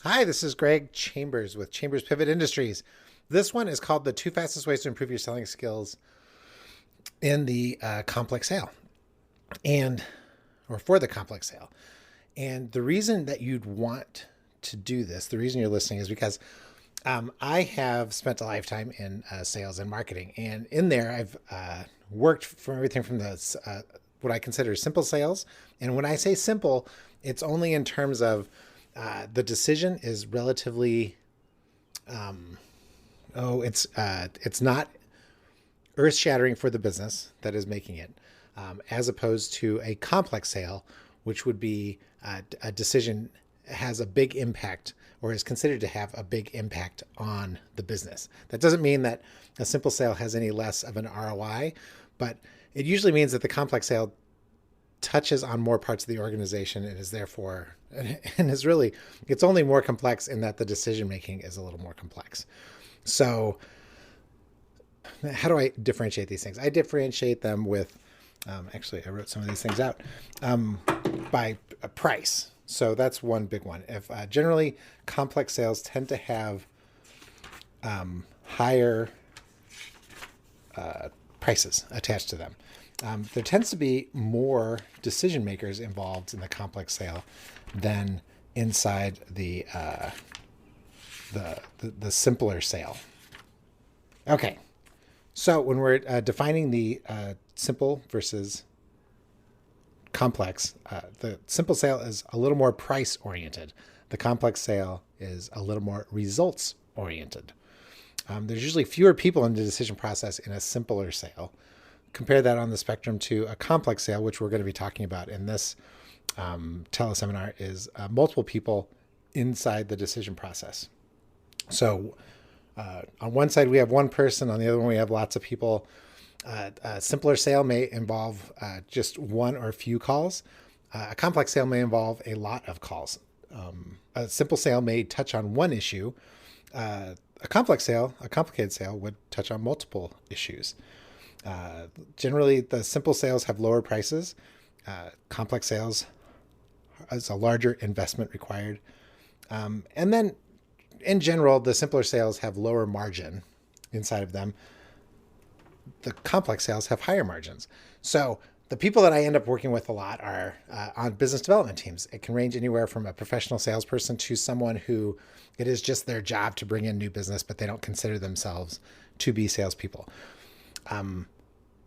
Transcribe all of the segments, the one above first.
Hi, this is Greg Chambers with Chambers Pivot Industries. This one is called The Two Fastest Ways to Improve Your Selling Skills in the Complex Sale or for the complex sale. And the reason that you'd want to do this, the reason you're listening is because I have spent a lifetime in sales and marketing. And in there, I've worked from everything from the what I consider simple sales. And when I say simple, it's only in terms of the decision is relatively, it's not earth shattering for the business that is making it, as opposed to a complex sale, which would be a decision has a big impact or is considered to have a big impact on the business. That doesn't mean that a simple sale has any less of an ROI, but it usually means that the complex sale touches on more parts of the organization and is therefore, and is really, it's only more complex in that the decision making is a little more complex. So how do I differentiate these things? I differentiate them with, actually, I wrote some of these things out, by a price. So that's one big one. If generally complex sales tend to have higher prices attached to them. There tends to be more decision makers involved in the complex sale than inside the simpler sale. Okay, so when we're defining the simple versus complex, the simple sale is a little more price oriented. The complex sale is a little more results oriented. There's usually fewer people in the decision process in a simpler sale. Compare that on the spectrum to a complex sale, which we're going to be talking about in this teleseminar, is multiple people inside the decision process. So on one side, we have one person. On the other one, we have lots of people. A simpler sale may involve just one or a few calls. A complex sale may involve a lot of calls. A simple sale may touch on one issue. A complex sale, a complicated sale, would touch on multiple issues. Generally, the simple sales have lower prices. Complex sales has a larger investment required. And then, in general, the simpler sales have lower margin inside of them. The complex sales have higher margins. So the people that I end up working with a lot are on business development teams. It can range anywhere from a professional salesperson to someone who it is just their job to bring in new business, but they don't consider themselves to be salespeople.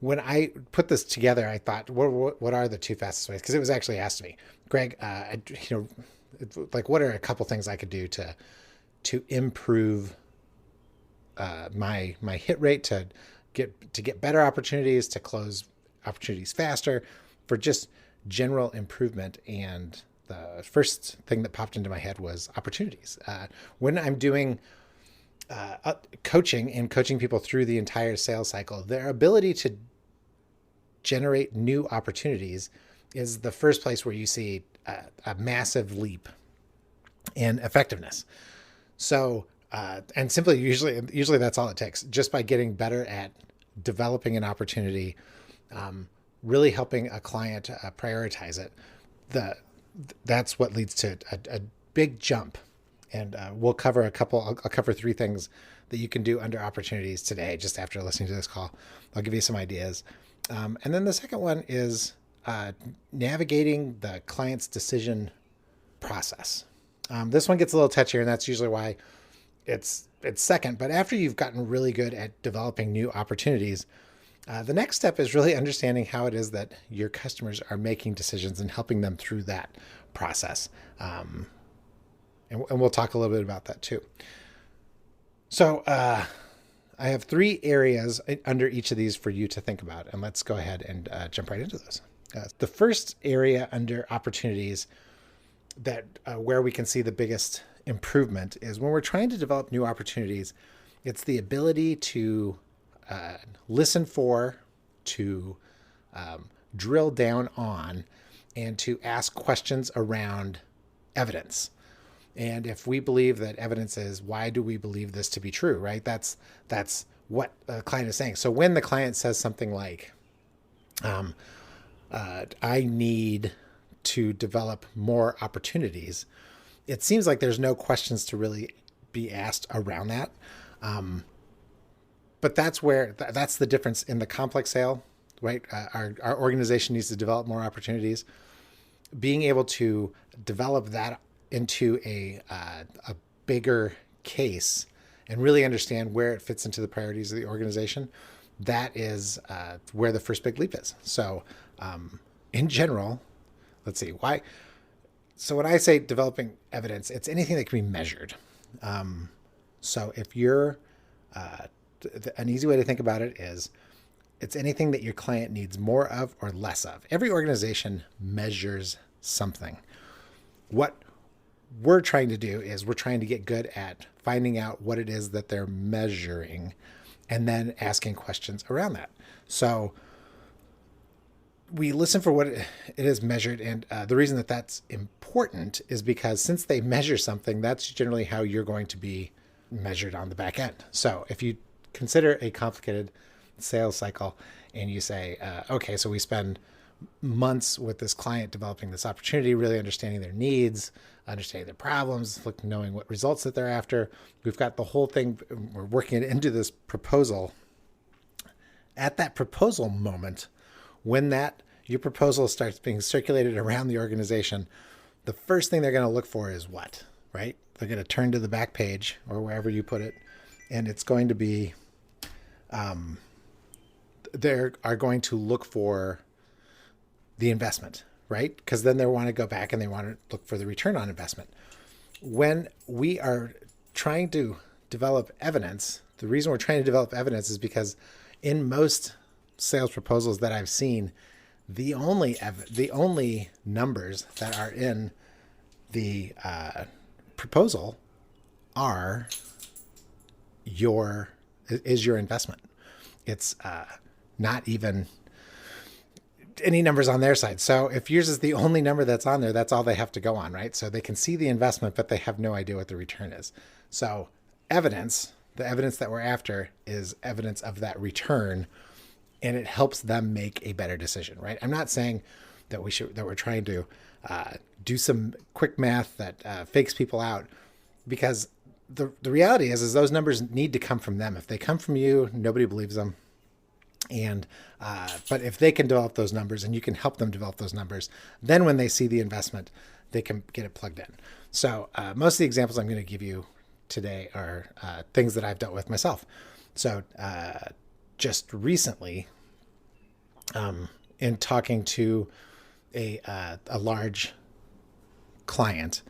When I put this together, I thought, what are the two fastest ways? Because it was actually asked me, Greg, what are a couple things I could do to improve my hit rate, to get better opportunities, to close opportunities faster, for just general improvement. And the first thing that popped into my head was opportunities. When I'm doing coaching people through the entire sales cycle, their ability to generate new opportunities is the first place where you see a massive leap in effectiveness. So, and simply, usually that's all it takes. Just by getting better at developing an opportunity, really helping a client prioritize it, that's what leads to a big jump. And I'll cover three things that you can do under opportunities today, just after listening to this call. I'll give you some ideas. And then the second one is navigating the client's decision process. This one gets a little touchier, and that's usually why it's second. But after you've gotten really good at developing new opportunities, the next step is really understanding how it is that your customers are making decisions and helping them through that process. And we'll talk a little bit about that too. So I have three areas under each of these for you to think about, and let's go ahead and jump right into those. The first area under opportunities that where we can see the biggest improvement is when we're trying to develop new opportunities. It's the ability to listen for, to drill down on, and to ask questions around evidence. And if we believe that evidence is, why do we believe this to be true, right? That's what the client is saying. So when the client says something like, I need to develop more opportunities, it seems like there's no questions to really be asked around that. But that's the difference in the complex sale, right? Our organization needs to develop more opportunities. Being able to develop that into a bigger case and really understand where it fits into the priorities of the organization, that is where the first big leap is. So, in general, let's see why. So when I say developing evidence, it's anything that can be measured. So if you're an easy way to think about it is it's anything that your client needs more of or less of. Every organization measures something. What we're trying to do is we're trying to get good at finding out what it is that they're measuring and then asking questions around that. So we listen for what it is measured. And the reason that that's important is because since they measure something, that's generally how you're going to be measured on the back end. So if you consider a complicated sales cycle and you say, okay, so we spend months with this client developing this opportunity, really understanding their needs, understanding their problems, knowing what results that they're after. We've got the whole thing. We're working it into this proposal. At that proposal moment, when your proposal starts being circulated around the organization, the first thing they're going to look for is what, right? They're going to turn to the back page or wherever you put it, and it's going to be, they are going to look for the investment, right? Because then they want to go back and they want to look for the return on investment. When we are trying to develop evidence, the reason we're trying to develop evidence is because in most sales proposals that I've seen, the only numbers that are in the proposal is your investment. It's not even any numbers on their side. So if yours is the only number that's on there, that's all they have to go on, right? So they can see the investment, but they have no idea what the return is. So the evidence that we're after is evidence of that return, and it helps them make a better decision, right? I'm not saying that we're trying to do some quick math that fakes people out, because the reality is those numbers need to come from them. If they come from you, nobody believes them. And but if they can develop those numbers and you can help them develop those numbers, then when they see the investment, they can get it plugged in. So most of the examples I'm going to give you today are things that I've dealt with myself. So just recently, in talking to a large client,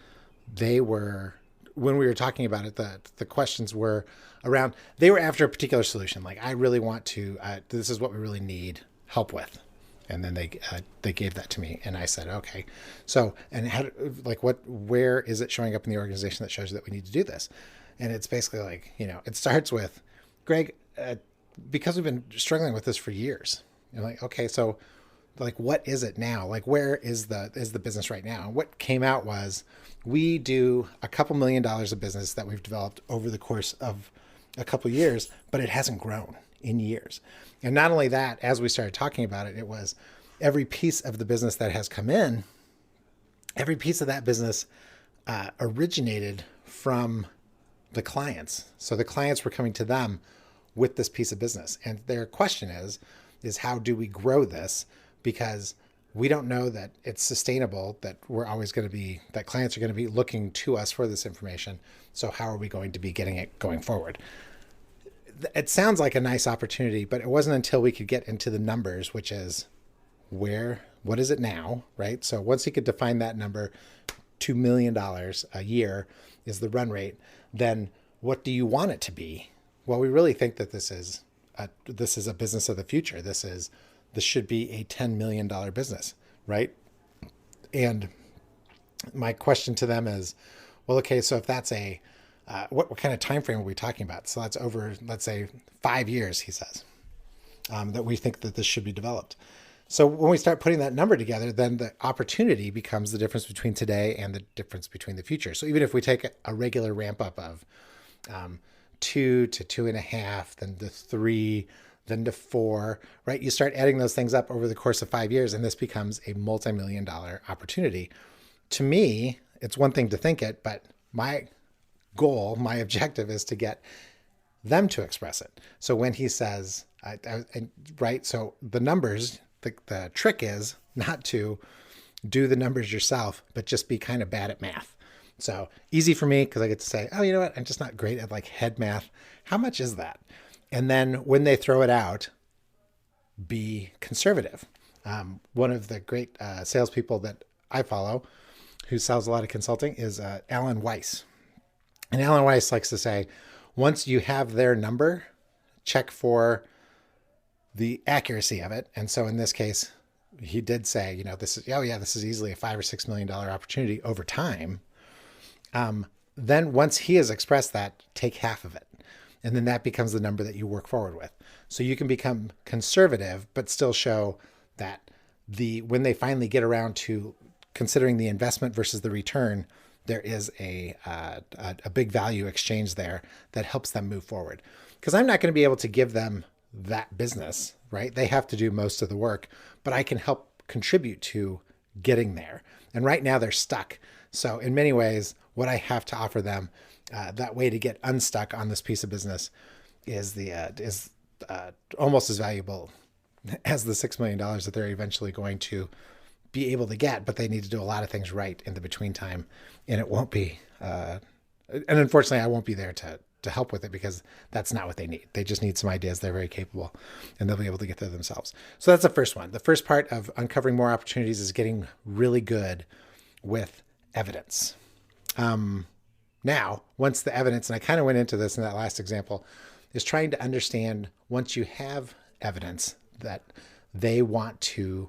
when we were talking about it, the questions were around, they were after a particular solution. Like, I really want to, this is what we really need help with. And then they gave that to me, and I said, okay. So, and where is it showing up in the organization that shows that we need to do this? And it's basically like, it starts with, Greg, because we've been struggling with this for years. You're like, okay, so like, what is it now? Like, where is the business right now? And what came out was, we do a couple $1 million of business that we've developed over the course of a couple of years, but it hasn't grown in years. And not only that, as we started talking about it, it was every piece of the business that has come in, every piece of that business originated from the clients. So the clients were coming to them with this piece of business. And their question is how do we grow this? Because we don't know that it's sustainable, that we're always going to be, that clients are going to be looking to us for this information. So how are we going to be getting it going forward? It sounds like a nice opportunity, but it wasn't until we could get into the numbers, which is what is it now, right? So once you could define that number, $2 million a year is the run rate, then what do you want it to be? Well, we really think that this is a business of the future. This should be a $10 million business, right? And my question to them is, well, okay, so if that's what kind of time frame are we talking about? So that's over, let's say, 5 years, he says, that we think that this should be developed. So when we start putting that number together, then the opportunity becomes the difference between today and the difference between the future. So even if we take a regular ramp up of 2 to 2.5, then to 3, then to 4, right? You start adding those things up over the course of 5 years, and this becomes a multi-million-dollar opportunity. To me, it's one thing to think it, but my goal, my objective is to get them to express it. So when he says, right, so the numbers, the trick is not to do the numbers yourself, but just be kind of bad at math. So easy for me because I get to say, oh, you know what? I'm just not great at like head math. How much is that? And then when they throw it out, be conservative. One of the great salespeople that I follow who sells a lot of consulting is Alan Weiss. And Alan Weiss likes to say, once you have their number, check for the accuracy of it. And so in this case, he did say, you know, this is easily a $5 or $6 million opportunity over time. Then once he has expressed that, take half of it. And then that becomes the number that you work forward with. So you can become conservative, but still show that when they finally get around to considering the investment versus the return, there is a big value exchange there that helps them move forward. Because I'm not going to be able to give them that business, right? They have to do most of the work, but I can help contribute to getting there. And right now they're stuck. So in many ways, what I have to offer them, that way to get unstuck on this piece of business is almost as valuable as the $6 million that they're eventually going to be able to get, but they need to do a lot of things right in the between time. And it won't be, and unfortunately I won't be there to help with it because that's not what they need. They just need some ideas. They're very capable and they'll be able to get there themselves. So that's the first one. The first part of uncovering more opportunities is getting really good with evidence. Now, once the evidence, and I kind of went into this in that last example, is trying to understand once you have evidence that they want to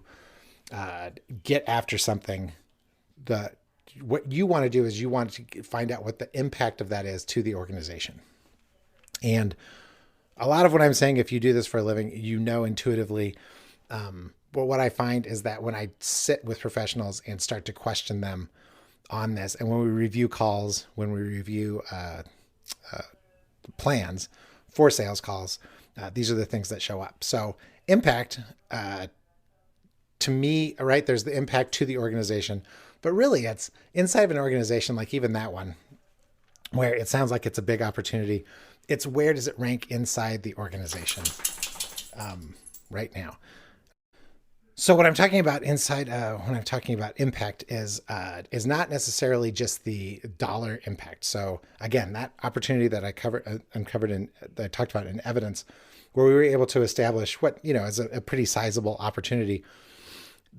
get after something, what you want to do is you want to find out what the impact of that is to the organization. And a lot of what I'm saying, if you do this for a living, you know intuitively. But what I find is that when I sit with professionals and start to question them on this, and when we review calls, when we review plans for sales calls, these are the things that show up. So impact, to me, right, there's the impact to the organization, but really it's inside of an organization, like even that one, where it sounds like it's a big opportunity. It's where does it rank inside the organization right now? So what I'm talking about inside, when I'm talking about impact is not necessarily just the dollar impact. So again, that opportunity that I that I talked about in evidence, where we were able to establish what, you know, is a pretty sizable opportunity.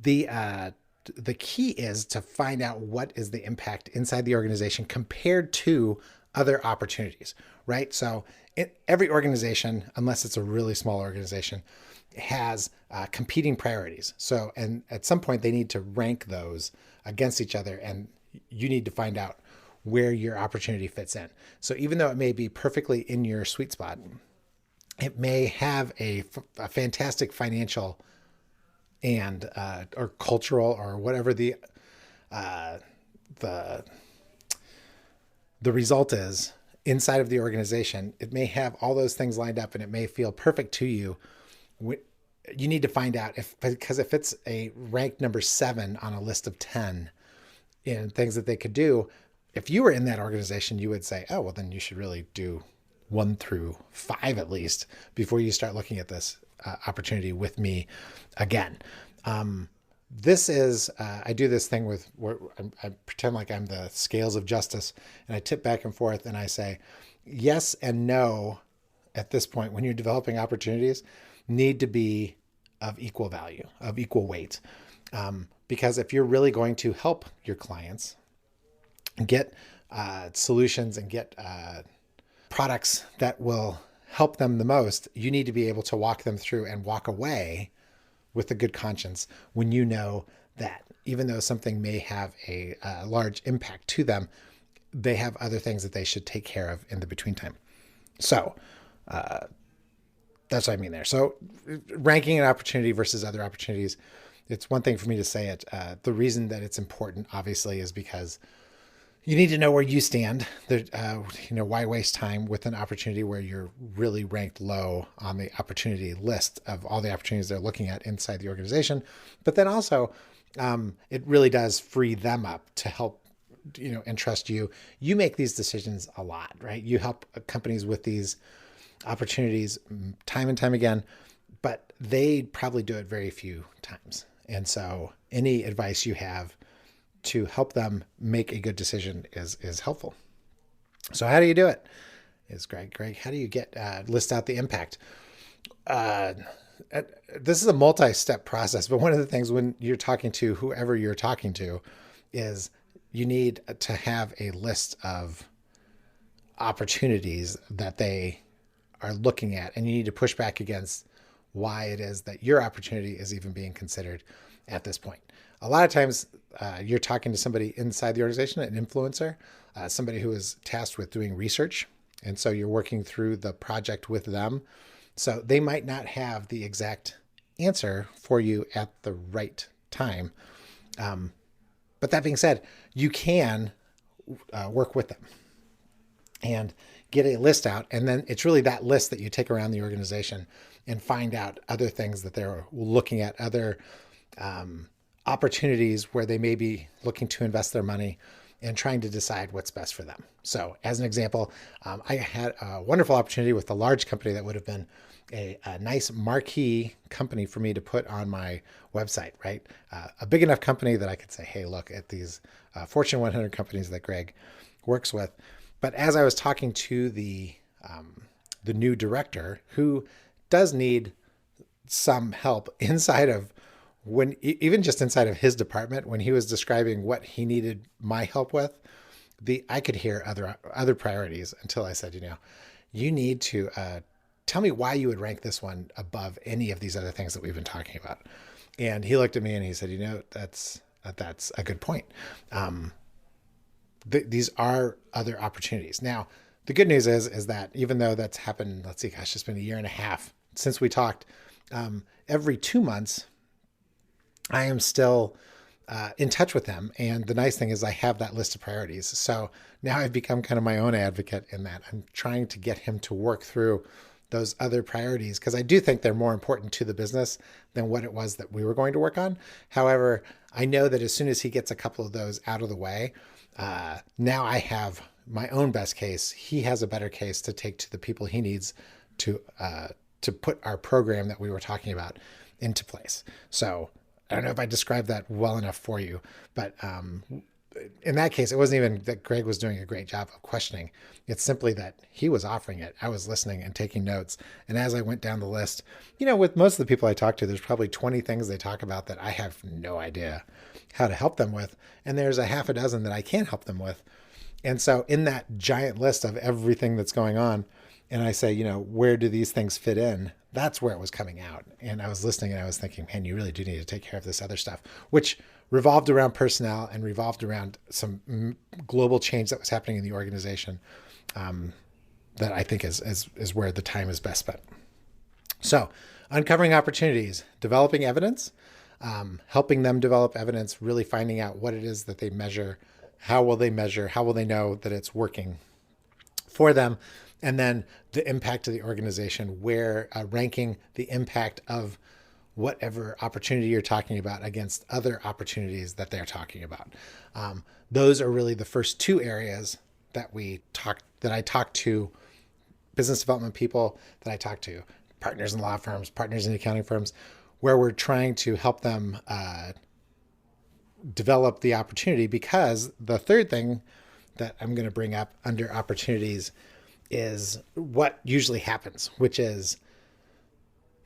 The key is to find out what is the impact inside the organization compared to other opportunities, right? So every organization, unless it's a really small organization, has competing priorities. So, and at some point they need to rank those against each other, and you need to find out where your opportunity fits in. So even though it may be perfectly in your sweet spot, it may have a fantastic financial and or cultural or whatever the result is inside of the organization. It may have all those things lined up and it may feel perfect to you. You need to find out because if it's a ranked number 7 on a list of 10 in things that they could do, if you were in that organization, you would say, oh, well, then you should really do 1 through 5 at least before you start looking at this opportunity with me again. This is, I do this thing with where I pretend like I'm the scales of justice and I tip back and forth and I say, yes and no at this point, when you're developing opportunities, need to be of equal value, of equal weight. Because if you're really going to help your clients get solutions and get products that will help them the most, you need to be able to walk them through and walk away with a good conscience when you know that even though something may have a large impact to them, they have other things that they should take care of in the between time. So that's what I mean there. So ranking an opportunity versus other opportunities, it's one thing for me to say it. The reason that it's important, obviously, is because you need to know where you stand. Why waste time with an opportunity where you're really ranked low on the opportunity list of all the opportunities they're looking at inside the organization. But then also, it really does free them up to help entrust you. You make these decisions a lot, right? You help companies with these opportunities time and time again, but they probably do it very few times. And so any advice you have to help them make a good decision is helpful. So how do you do it? Is Greg, how do you get list out the impact? This is a multi-step process, but one of the things when you're talking to whoever you're talking to is you need to have a list of opportunities that they are looking at, and you need to push back against why it is that your opportunity is even being considered at this point. A lot of times you're talking to somebody inside the organization, an influencer, somebody who is tasked with doing research. And so you're working through the project with them. So they might not have the exact answer for you at the right time. But that being said, you can work with them and get a list out. And then it's really that list that you take around the organization and find out other things that they're looking at, other opportunities where they may be looking to invest their money and trying to decide what's best for them. So as an example, I had a wonderful opportunity with a large company that would have been a nice marquee company for me to put on my website, right? A big enough company that I could say, hey, look at these Fortune 100 companies that Greg works with. But as I was talking to the new director, who does need some help inside of even just inside of his department, when he was describing what he needed my help with, I could hear other priorities until I said, you need to tell me why you would rank this one above any of these other things that we've been talking about. And he looked at me and he said, that's a good point. These are other opportunities. Now, the good news is that even though that's happened, let's see, gosh, it's been a year and a half since we talked, every 2 months, I am still in touch with them. And the nice thing is I have that list of priorities. So now I've become kind of my own advocate in that I'm trying to get him to work through those other priorities, because I do think they're more important to the business than what it was that we were going to work on. However, I know that as soon as he gets a couple of those out of the way, now I have my own best case. He has a better case to take to the people he needs to put our program that we were talking about into place. So I don't know if I described that well enough for you, but in that case, it wasn't even that Greg was doing a great job of questioning. It's simply that he was offering it. I was listening and taking notes. And as I went down the list, with most of the people I talk to, there's probably 20 things they talk about that I have no idea how to help them with. And there's a half a dozen that I can help them with. And so in that giant list of everything that's going on, and I say, where do these things fit in? That's where it was coming out. And I was listening and I was thinking, man, you really do need to take care of this other stuff, which revolved around personnel and revolved around some global change that was happening in the organization, that I think is where the time is best spent. So uncovering opportunities, developing evidence, helping them develop evidence, really finding out what it is that they measure, how will they measure, how will they know that it's working for them, and then the impact of the organization, where ranking the impact of whatever opportunity you're talking about against other opportunities that they're talking about. Those are really the first two areas that I talk to business development people, that I talk to partners in law firms, partners in accounting firms, where we're trying to help them develop the opportunity. Because the third thing that I'm going to bring up under opportunities is what usually happens, which is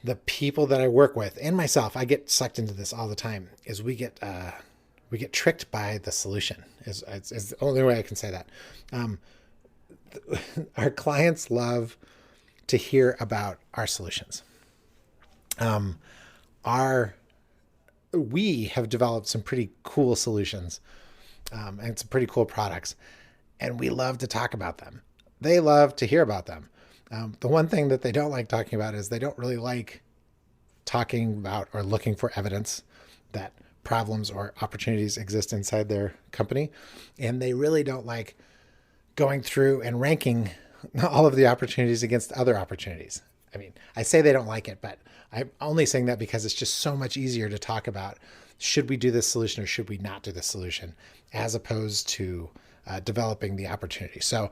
the people that I work with and myself, I get sucked into this all the time, is we get tricked by the solution is the only way I can say that. Our clients love to hear about our solutions. We have developed some pretty cool solutions, and some pretty cool products, and we love to talk about them. They love to hear about them. The one thing that they don't like talking about is they don't really like talking about or looking for evidence that problems or opportunities exist inside their company. And they really don't like going through and ranking all of the opportunities against other opportunities. I mean, I say they don't like it, but I'm only saying that because it's just so much easier to talk about should we do this solution or should we not do this solution, as opposed to developing the opportunity. So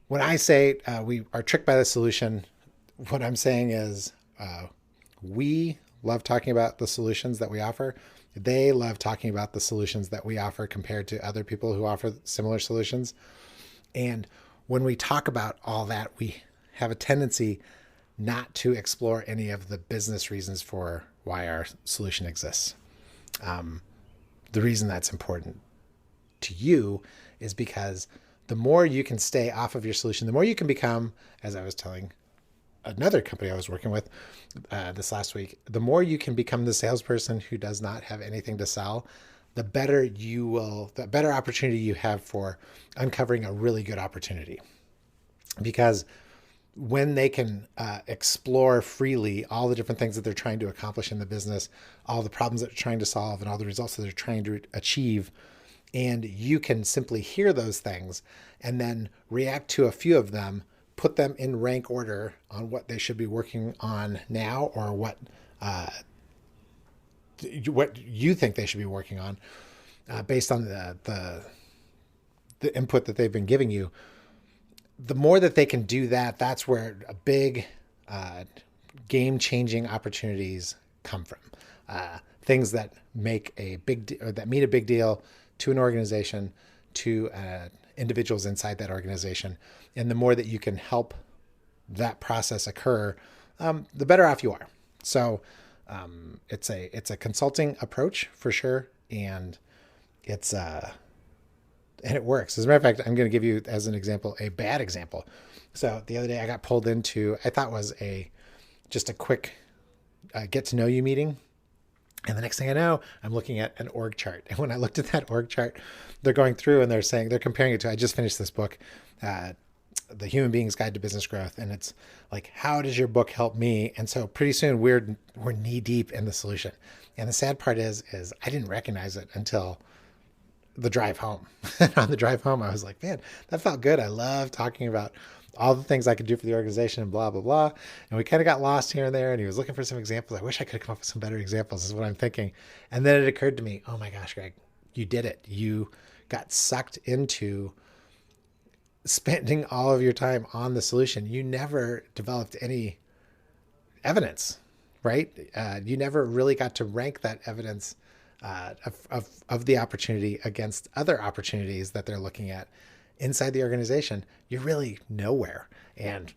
when I say we are tricked by the solution, what I'm saying is we love talking about the solutions that we offer. They love talking about the solutions that we offer compared to other people who offer similar solutions. And when we talk about all that, we have a tendency not to explore any of the business reasons for why our solution exists. The reason that's important to you is because the more you can stay off of your solution, the more you can become, as I was telling another company I was working with this last week, the more you can become the salesperson who does not have anything to sell, the better opportunity you have for uncovering a really good opportunity. Because when they can explore freely all the different things that they're trying to accomplish in the business, all the problems that they're trying to solve, and all the results that they're trying to achieve, and you can simply hear those things and then react to a few of them, put them in rank order on what they should be working on now, or what you think they should be working on based on the input that they've been giving you. The more that they can do that, that's where a big game-changing opportunities come from. Things that make that mean a big deal to an organization, to individuals inside that organization. And the more that you can help that process occur, the better off you are. So it's a consulting approach for sure, and it works. As a matter of fact, I'm going to give you, as an example, a bad example. So the other day I got pulled into, I thought was just a quick get to know you meeting. And the next thing I know, I'm looking at an org chart. And when I looked at that org chart, they're going through and they're comparing it to, I just finished this book, The Human Being's Guide to Business Growth. And it's like, how does your book help me? And so pretty soon we're knee deep in the solution. And the sad part is I didn't recognize it until the drive home. And on the drive home, I was like, man, that felt good. I love talking about all the things I could do for the organization and blah, blah, blah. And we kind of got lost here and there, and he was looking for some examples. I wish I could come up with some better examples, is what I'm thinking. And then it occurred to me, oh my gosh, Greg, you did it. You got sucked into spending all of your time on the solution. You never developed any evidence, right? You never really got to rank that evidence of the opportunity against other opportunities that they're looking at inside the organization. You're really nowhere. And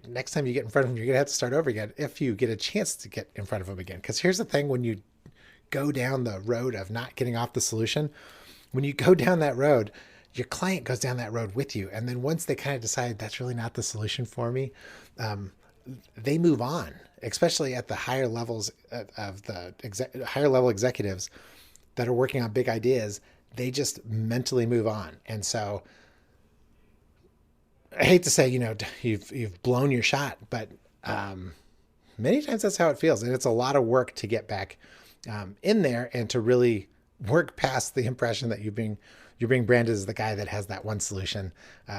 next time you get in front of them, you're going to have to start over again if you get a chance to get in front of them again. Because here's the thing, when you go down the road of not getting off the solution, when you go down that road, your client goes down that road with you. And then once they kind of decide that's really not the solution for me, they move on, especially at the higher levels of the higher level executives that are working on big ideas. They just mentally move on. And so I hate to say, you've blown your shot, but many times that's how it feels. And it's a lot of work to get back in there and to really work past the impression that you're being branded as the guy that has that one solution.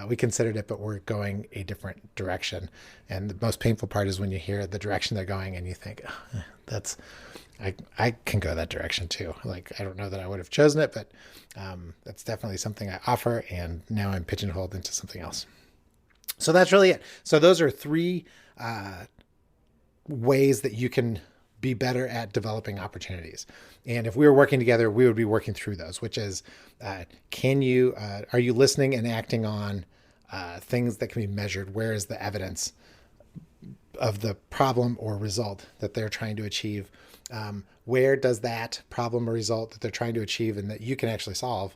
We considered it, but we're going a different direction. And the most painful part is when you hear the direction they're going and you think, oh, I can go that direction too. Like, I don't know that I would have chosen it, but that's definitely something I offer. And now I'm pigeonholed into something else. So that's really it. So those are 3 ways that you can be better at developing opportunities. And if we were working together, we would be working through those, which is, are you listening and acting on things that can be measured? Where is the evidence of the problem or result that they're trying to achieve? Where does that problem or result that they're trying to achieve and that you can actually solve,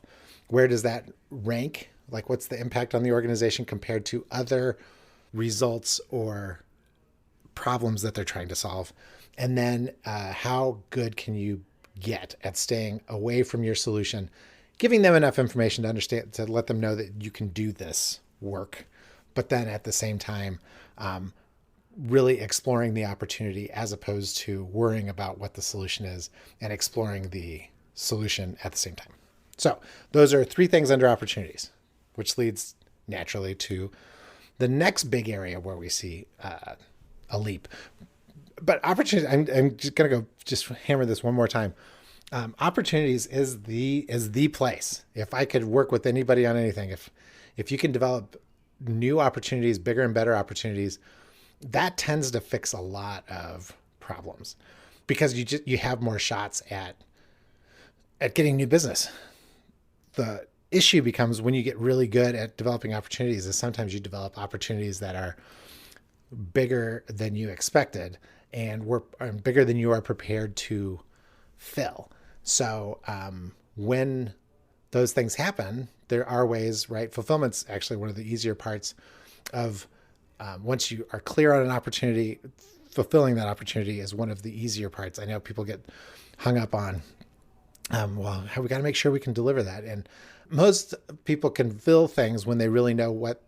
where does that rank? Like, what's the impact on the organization compared to other results or problems that they're trying to solve? And then how good can you get at staying away from your solution, giving them enough information to understand, to let them know that you can do this work, but then at the same time, really exploring the opportunity as opposed to worrying about what the solution is and exploring the solution at the same time. So those are 3 things under opportunities, which leads naturally to the next big area where we see a leap. But opportunity, I'm just going to just hammer this one more time. Opportunities is the place. If I could work with anybody on anything, if you can develop new opportunities, bigger and better opportunities, that tends to fix a lot of problems because you have more shots at getting new business. The issue becomes when you get really good at developing opportunities is sometimes you develop opportunities that are bigger than you expected and bigger than you are prepared to fill. So when those things happen, there are ways, right? Fulfillment's actually one of the easier parts of once you are clear on an opportunity, fulfilling that opportunity is one of the easier parts. I know people get hung up on, well, we got to make sure we can deliver that. And most people can fill things when they really know what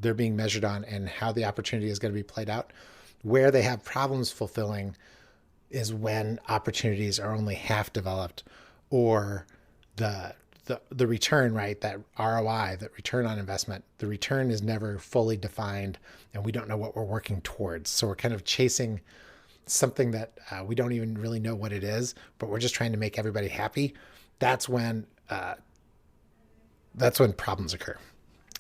they're being measured on and how the opportunity is going to be played out. Where they have problems fulfilling is when opportunities are only half developed, or the return, right? That ROI, that return on investment, the return is never fully defined, and we don't know what we're working towards. So we're kind of chasing something that we don't even really know what it is, but we're just trying to make everybody happy. That's when problems occur,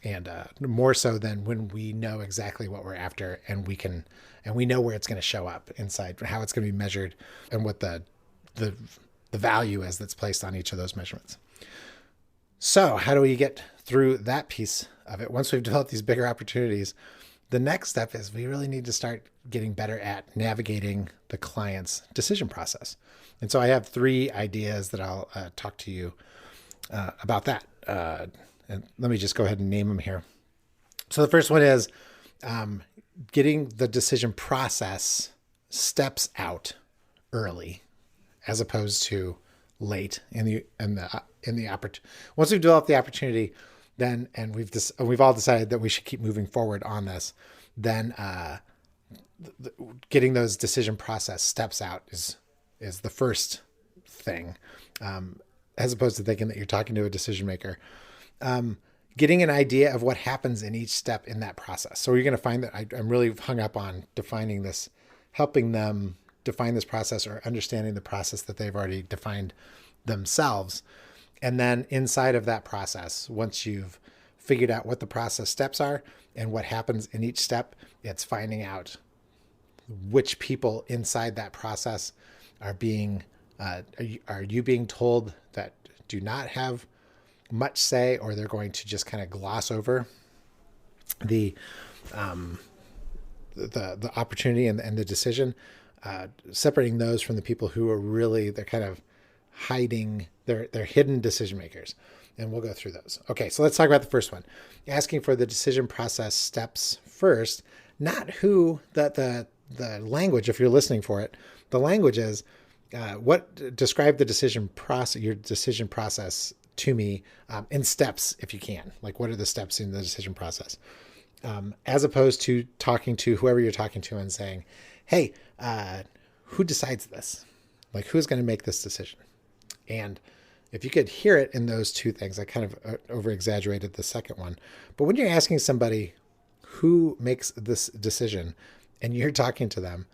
and more so than when we know exactly what we're after, and we know where it's going to show up inside, how it's going to be measured, and what the value is that's placed on each of those measurements. So how do we get through that piece of it? Once we've developed these bigger opportunities, the next step is we really need to start getting better at navigating the client's decision process. And so I have 3 ideas that I'll talk to you about that. And let me just go ahead and name them here. So the first one is getting the decision process steps out early, as opposed to late in the opportunity. Once we've developed the opportunity, then and we've all decided that we should keep moving forward on this, then getting those decision process steps out is the first thing, as opposed to thinking that you're talking to a decision maker. Getting an idea of what happens in each step in that process. So you're going to find that I'm really hung up on defining this, helping them define this process or understanding the process that they've already defined themselves. And then inside of that process, once you've figured out what the process steps are and what happens in each step, it's finding out which people inside that process are you being told that do not have much say, or they're going to just kind of gloss over the opportunity and the decision, separating those from the people who are really, they're kind of hiding, they're hidden decision makers. And we'll go through those. Okay, so let's talk about the first one. Asking for the decision process steps first, not who, the language, if you're listening for it, the language is describe the decision process, your decision process to me in steps if you can. Like, what are the steps in the decision process? As opposed to talking to whoever you're talking to and saying, hey, who decides this? Like, who's going to make this decision? And if you could hear it in those 2 things, I kind of over-exaggerated the second one. But when you're asking somebody who makes this decision and you're talking to them,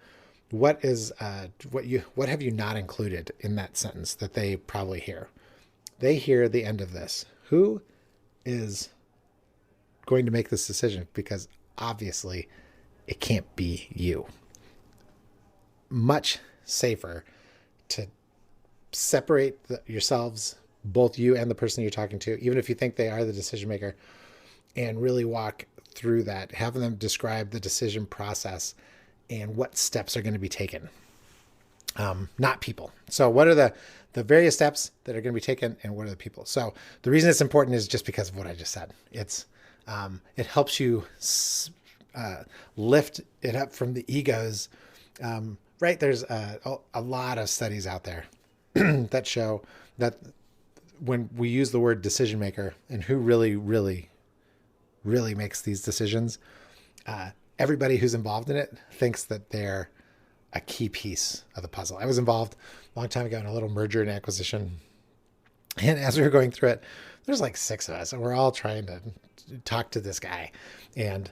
what have you not included in that sentence that they probably hear? They hear the end of this. Who is going to make this decision? Because obviously it can't be you. Much safer to separate yourselves, both you and the person you're talking to, even if you think they are the decision maker, and really walk through that, have them describe the decision process and what steps are going to be taken. Not people. So what are the various steps that are going to be taken, and what are the people? So the reason it's important is just because of what I just said. It helps you lift it up from the egos. Right? There's a lot of studies out there that show that when we use the word decision maker and who really, really, really makes these decisions, everybody who's involved in it thinks that they're a key piece of the puzzle. I was involved a long time ago in a little merger and acquisition. And as we were going through it, there's like 6 of us, and we're all trying to talk to this guy and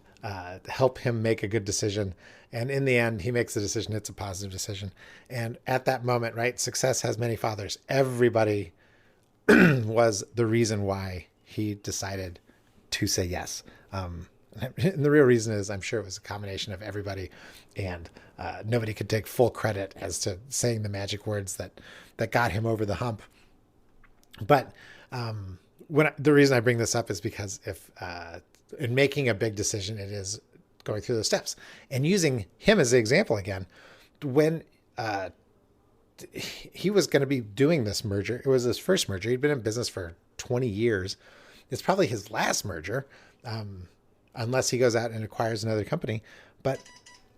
help him make a good decision. And in the end, he makes the decision. It's a positive decision. And at that moment, right, success has many fathers. Everybody was the reason why he decided to say yes. And the real reason is I'm sure it was a combination of everybody, and nobody could take full credit as to saying the magic words that got him over the hump. But the reason I bring this up is because if in making a big decision, it is going through those steps. And using him as the example again, when he was going to be doing this merger, it was his first merger. He'd been in business for 20 years. It's probably his last merger, unless he goes out and acquires another company. But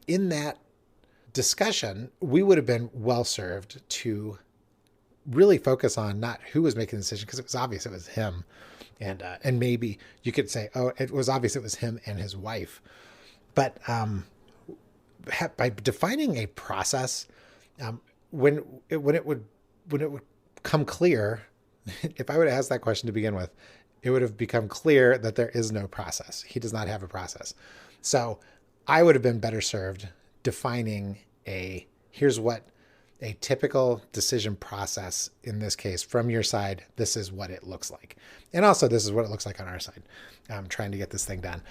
in that discussion, we would have been well served to really focus on not who was making the decision, because it was obvious it was him. And maybe you could say, oh, it was obvious it was him and his wife. But by defining a process, when it would come clear, if I would have asked that question to begin with, it would have become clear that there is no process. He does not have a process. So I would have been better served defining here's what a typical decision process, in this case, from your side, this is what it looks like. And also this is what it looks like on our side, trying to get this thing done.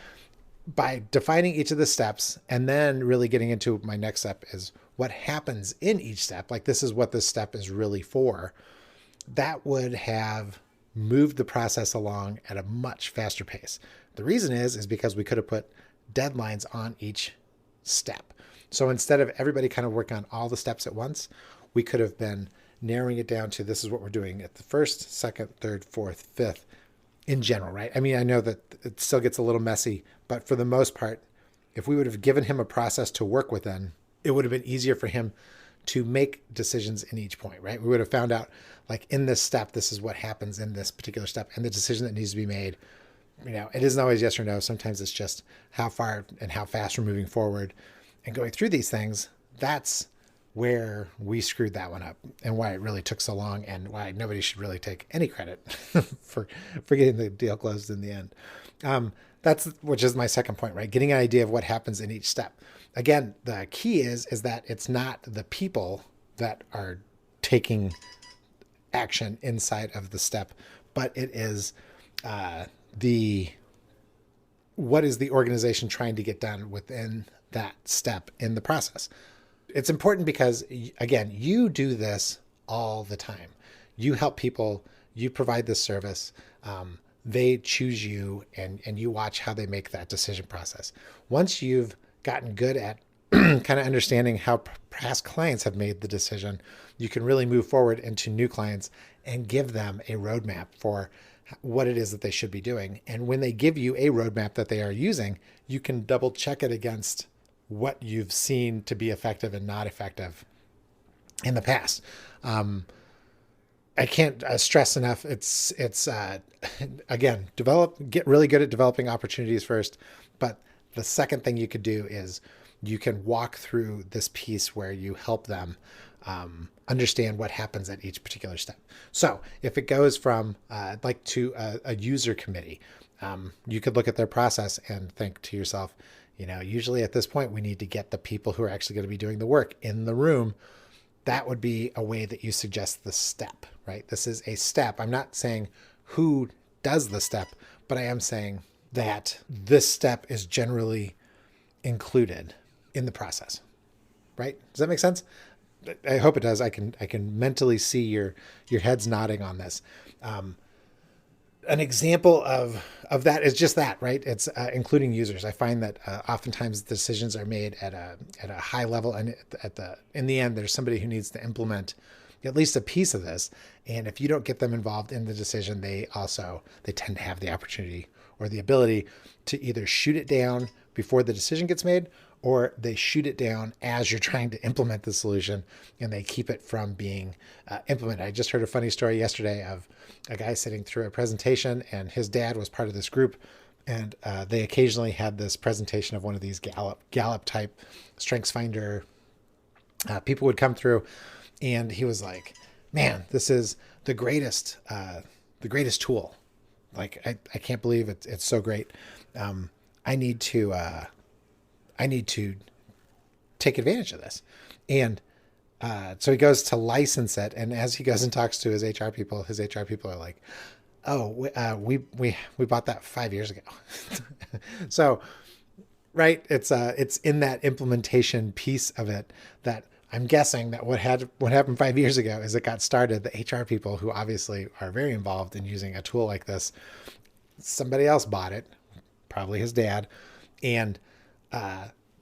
By defining each of the steps and then really getting into my next step is what happens in each step. Like, this is what this step is really for. That would have moved the process along at a much faster pace. The reason is because we could have put deadlines on each step. So instead of everybody kind of working on all the steps at once, we could have been narrowing it down to this is what we're doing at the first, second, third, fourth, fifth in general, right? I mean, I know that it still gets a little messy, but for the most part, if we would have given him a process to work within, it would have been easier for him to make decisions in each point, right? We would have found out, like, in this step, this is what happens in this particular step, and the decision that needs to be made. You know, it isn't always yes or no. Sometimes it's just how far and how fast we're moving forward. And going through these things, that's where we screwed that one up, and why it really took so long, and why nobody should really take any credit for getting the deal closed in the end. Which is my second point, right? Getting an idea of what happens in each step. Again, the key is that it's not the people that are taking action inside of the step, but it is what is the organization trying to get done within that step in the process. It's important because, again, you do this all the time. You help people, you provide this service, they choose you, and you watch how they make that decision process. Once you've gotten good at kind of understanding how past clients have made the decision, you can really move forward into new clients and give them a roadmap for what it is that they should be doing. And when they give you a roadmap that they are using, you can double check it against what you've seen to be effective and not effective in the past. I can't stress enough. It's again, get really good at developing opportunities first. But the second thing you could do is you can walk through this piece where you help them understand what happens at each particular step. So if it goes from to a user committee, you could look at their process and think to yourself, usually at this point, we need to get the people who are actually going to be doing the work in the room. That would be a way that you suggest the step, right? This is a step. I'm not saying who does the step, but I am saying that this step is generally included in the process, right? Does that make sense? I hope it does. I can mentally see your heads nodding on this. An example of that is just that, right? It's including users. I find that oftentimes decisions are made at a high level, and in the end, there's somebody who needs to implement at least a piece of this. And if you don't get them involved in the decision, they tend to have the opportunity or the ability to either shoot it down before the decision gets made, or they shoot it down as you're trying to implement the solution, and they keep it from being implemented. I just heard a funny story yesterday of a guy sitting through a presentation, and his dad was part of this group, and they occasionally had this presentation of one of these Gallup type StrengthsFinder people would come through, and he was like, "Man, this is the greatest tool Like, I can't believe it's so great. Um, I need to, I need to take advantage of this. And so he goes to license it. And as he goes and talks to his HR people are like, oh, we bought that 5 years ago. So, right. It's in that implementation piece of it that I'm guessing that what happened 5 years ago is it got started. The HR people, who obviously are very involved in using a tool like this, somebody else bought it, probably his dad, and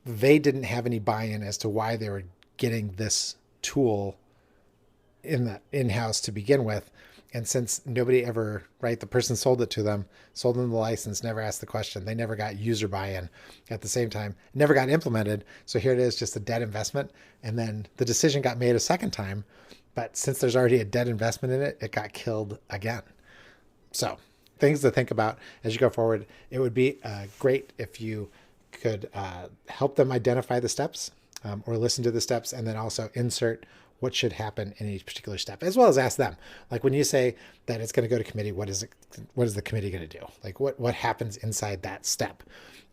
they didn't have any buy-in as to why they were getting this tool in-house to begin with. And since nobody ever, right, the person sold them the license, never asked the question, they never got user buy-in at the same time, never got implemented. So here it is, just a dead investment. And then the decision got made a second time, but since there's already a dead investment in it, it got killed again. So things to think about as you go forward. It would be great if you could help them identify the steps, or listen to the steps, and then also insert what should happen in each particular step, as well as ask them. Like, when you say that it's going to go to committee, what is the committee going to do? Like, what happens inside that step?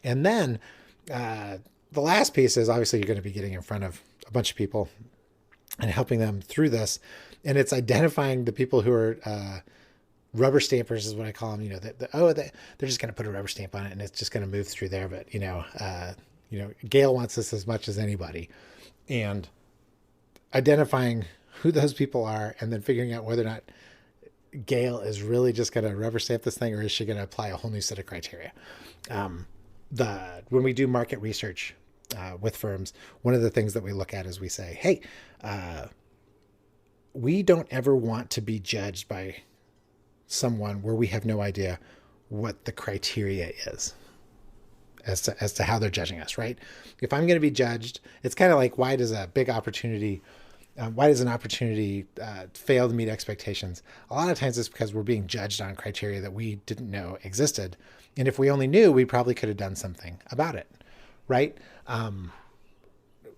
And then the last piece is, obviously, you're going to be getting in front of a bunch of people and helping them through this. And it's identifying the people who are rubber stampers, is what I call them. They're just going to put a rubber stamp on it and it's just going to move through there. But Gail wants this as much as anybody, and identifying who those people are, and then figuring out whether or not Gail is really just going to rubber stamp this thing, or is she going to apply a whole new set of criteria? When we do market research with firms, one of the things that we look at is we say, hey, we don't ever want to be judged by someone where we have no idea what the criteria is as to how they're judging us, right? If I'm going to be judged, it's kind of like, why does an opportunity fail to meet expectations? A lot of times it's because we're being judged on criteria that we didn't know existed. And if we only knew, we probably could have done something about it, right?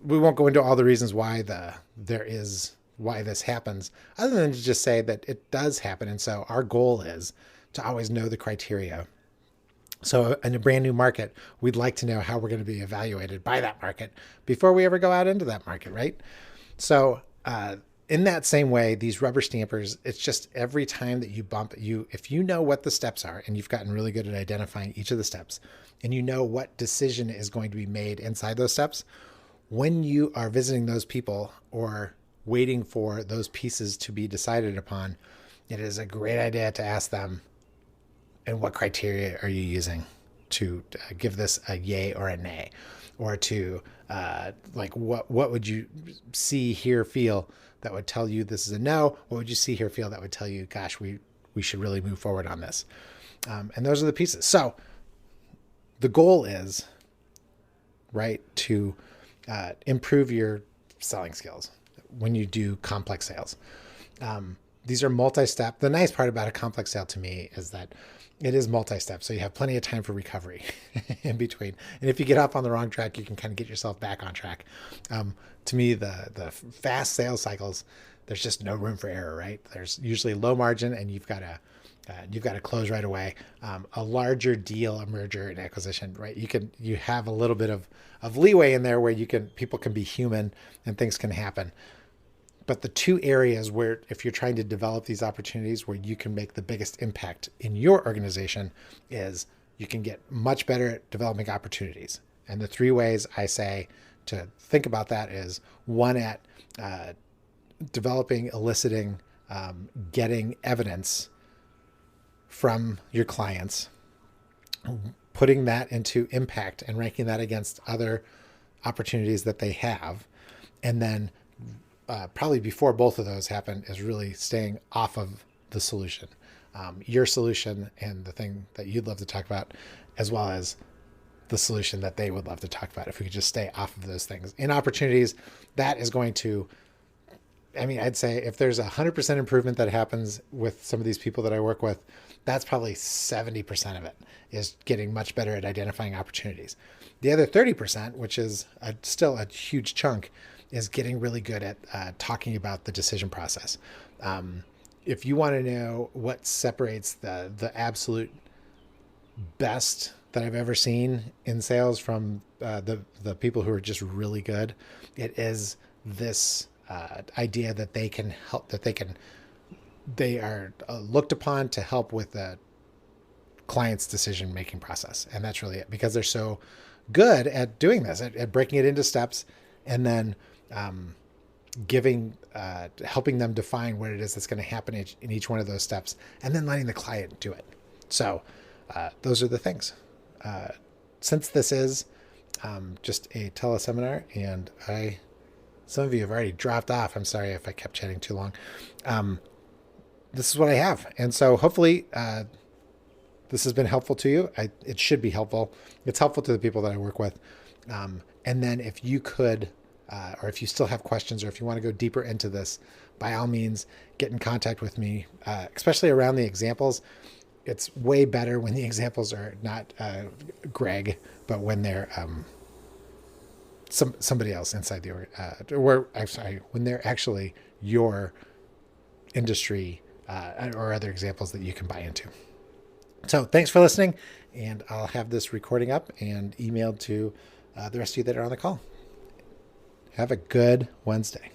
We won't go into all the reasons why this happens, other than to just say that it does happen. And so our goal is to always know the criteria. So in a brand new market, we'd like to know how we're going to be evaluated by that market before we ever go out into that market, right? So in that same way, these rubber stampers, it's just every time that if you know what the steps are, and you've gotten really good at identifying each of the steps, and you know what decision is going to be made inside those steps, when you are visiting those people or waiting for those pieces to be decided upon, it is a great idea to ask them, and what criteria are you using to give this a yay or a nay? Or to what would you see, hear, feel that would tell you this is a no? What would you see, hear, feel that would tell you, gosh, we should really move forward on this? And those are the pieces. So the goal is, right, to improve your selling skills when you do complex sales. These are multi-step. The nice part about a complex sale to me is that it is multi-step. So you have plenty of time for recovery in between. And if you get off on the wrong track, you can kind of get yourself back on track. To me, the fast sales cycles, there's just no room for error, right? There's usually low margin, and you've got to close right away. A larger deal, a merger, an acquisition, right? You have a little bit of leeway in there where people can be human and things can happen. But the two areas where, if you're trying to develop these opportunities where you can make the biggest impact in your organization, is you can get much better at developing opportunities. And the three ways I say to think about that is, one, at developing, eliciting, getting evidence from your clients, putting that into impact and ranking that against other opportunities that they have. And then probably before both of those happen is really staying off of the solution, your solution and the thing that you'd love to talk about, as well as the solution that they would love to talk about. If we could just stay off of those things in opportunities, that is going to, I'd say if there's 100% improvement that happens with some of these people that I work with, that's probably 70% of it is getting much better at identifying opportunities. The other 30%, which is still a huge chunk, is getting really good at talking about the decision process. if you want to know what separates the absolute best that I've ever seen in sales from the people who are just really good, it is this idea that they can help, they are looked upon to help with the client's decision making process, and that's really it, because they're so good at doing this, at breaking it into steps, and then helping them define what it is that's going to happen in each one of those steps, and then letting the client do it. So those are the things. Since this is just a teleseminar, and some of you have already dropped off. I'm sorry if I kept chatting too long. This is what I have, and so hopefully this has been helpful to you. It should be helpful. It's helpful to the people that I work with. And then if you could, or if you still have questions, or if you want to go deeper into this, by all means, get in contact with me, especially around the examples. It's way better when the examples are not Greg, but when they're somebody else inside the when they're actually your industry or other examples that you can buy into. So thanks for listening, and I'll have this recording up and emailed to the rest of you that are on the call. Have a good Wednesday.